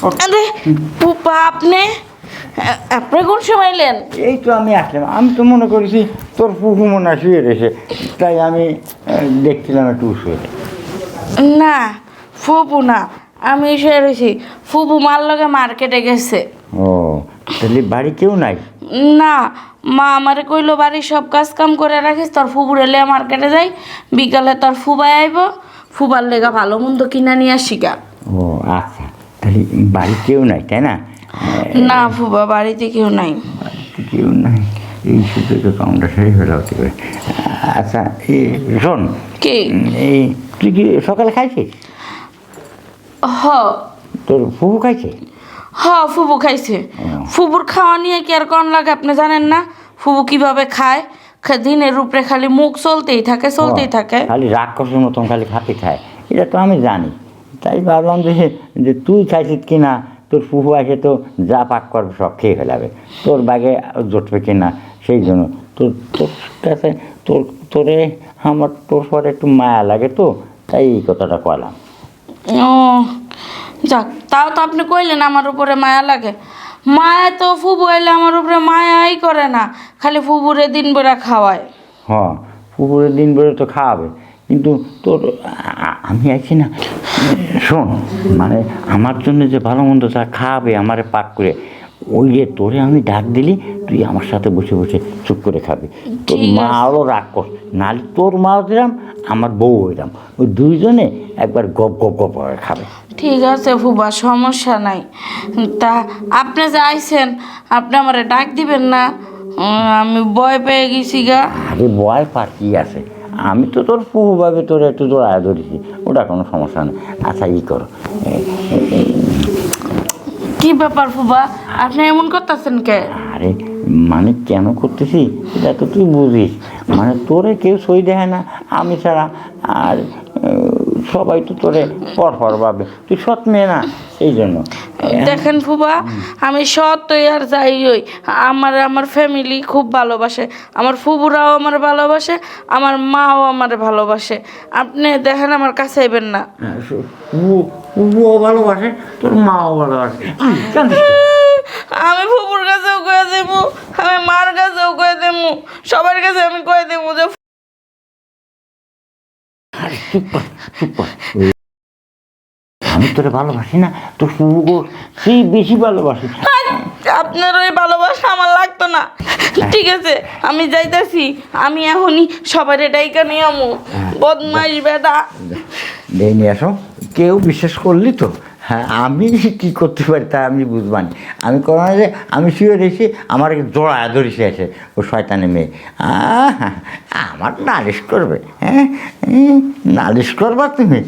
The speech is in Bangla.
আরে ফুপা আপনি আপনি কোন সময় এলেন? এই তো আমি আসলাম। আমি তো মনে করেছি তোর ফুফু মনে হয় শুয়ে রয়েছে, তাই আমি দেখছিলাম একটু শুয়ে। না ফুপু না, আমি শুয়ে রয়েছি। ফুপু মার লগে মার্কেটে গেছে। ও, তাহলে বাড়ি কেউ নাই? না, মা আমারে কইলো বাড়ির সব কাজ কাম করে রাখিস, তোর ফুপুর এলে মার্কেটে যাই, বিকালে তোর ফুবাই আইব, ফুবার লেগা ভালো মন্দ কিনা নিয়ে আসি গা। ও আচ্ছা, তাহলে বাড়ি কেউ নাই তাই না? না ফুবা, বাড়িতে কেউ নাই। কেউ নাই, এই শুধু তো কাউন্টার সারি ফেলা হতে পারে। আচ্ছা শোন, কি? এই তুই কি সকালে খাইছিস? হ তোর ফুফু খাইছে? হ ফুবু খাইছে। ফুবুর খাওয়া নিয়ে কি আর কোন লাগে আপনি জানেন না? ফুবু কিভাবে খায়, দিনের উপরে খালি মুখ চলতেই থাকে চলতেই থাকে। খালি রাক্ষসের মতন খালি খাতে খায়, এটা তো আমি জানি। তাই ভাবলাম যে তুই খাইছিস কি না, তোর ফুফু আসে তো যা পাক করবে সব খেয়ে ফেলাবে, তোর বাগে জটবে কি না, সেই জন্য তোর তোর কাছে তোরে আমার তোর পরে একটু মায়া লাগে তো, তাই এই কথাটা কলাম। ও যাক, তাও তো আপনি কইলেন আমার উপরে মায়া লাগে। মায়া তো ফুবু এলে আমার উপরে মায়াই করে না, খালি ফুবুরে দিন বেড়া খাওয়ায়। হ্যাঁ, পুকুরের দিন বেরো তো খাওয়াবে, কিন্তু তোর আমি আছি না। শোন, মানে আমার জন্য যে ভালো মন্দ চা খাওয়াবে আমারে পাক করে, ওই যে তোরে আমি ডাক দিলি, তুই আমার সাথে বসে বসে চুপ করে খাবি। তোর মাও রাগ কর, নাহলে তোর মাও দিলাম, আমার বউ হইলাম, ওই দুইজনে একবার গপ গপ গপ করে খাবে। ঠিক আছে ফুবা, সমস্যা নাই। তা আপনি যে আইছেন, আপনি আমারে ডাক দিবেন না? আমি ভয় পেয়ে গেছি গা। আরে বয় পার কি আছে, আমি তো তোর ফুহু ভাবে তোর একটু জোড়ায় ধরেছি, ওটা কোনো সমস্যা নেই। আচ্ছা ই করো, কি ব্যাপার ফুবা, আপনি এমন করতেছেন কে? আরে মানে কেন করতেছি এটা তো তুই বুঝিস, মানে তোরে কেউ সই দেয় না আমি ছাড়া, আর সবাই তো তোরে পর ভাবে, তুই সৎ মেয়ে না, এই জন্য। দেখেন ফুবা, আমি সৎ হই আর যাই হই, আমার ফ্যামিলি খুব ভালোবাসে, আমার ফুবুরাও আমার ভালোবাসে, আমার মাও আমার ভালোবাসে। আপনি দেখেন আমার কাছে আইবেন না। ও ভালোবাসে, তোর মাও ভালোবাসে। আমি ফুবুর কাছেও কয়ে দেবো, আমি মার কাছেও কয়ে দেবো, সবার কাছে আমি কয়ে দেবো যে চুপ কর, চুপ কর। আমি তোরে ভালোবাসি না, তোর ফুবুকে সেই বেশি ভালোবাসি। আপনার ওই ভালোবাসা আমার লাগতো না। ঠিক আছে, আমি যাইতাছি, আমি এখনই সবার ডাইকা নিয়ে আমু। বদমাইশ বেটা। নিয়ে আসো, কেউ বিশ্বাস করলি তো? হ্যাঁ, আমি কি করতে পারি তা আমি বুঝবানি। আমি করোনা যে আমি শুয়ে রেখেছি, আমার জোড়া ধরেছে আছে ও শয়তানি মেয়ে। আমার নালিশ করবে? হ্যাঁ, নালিশ করবা তুমি?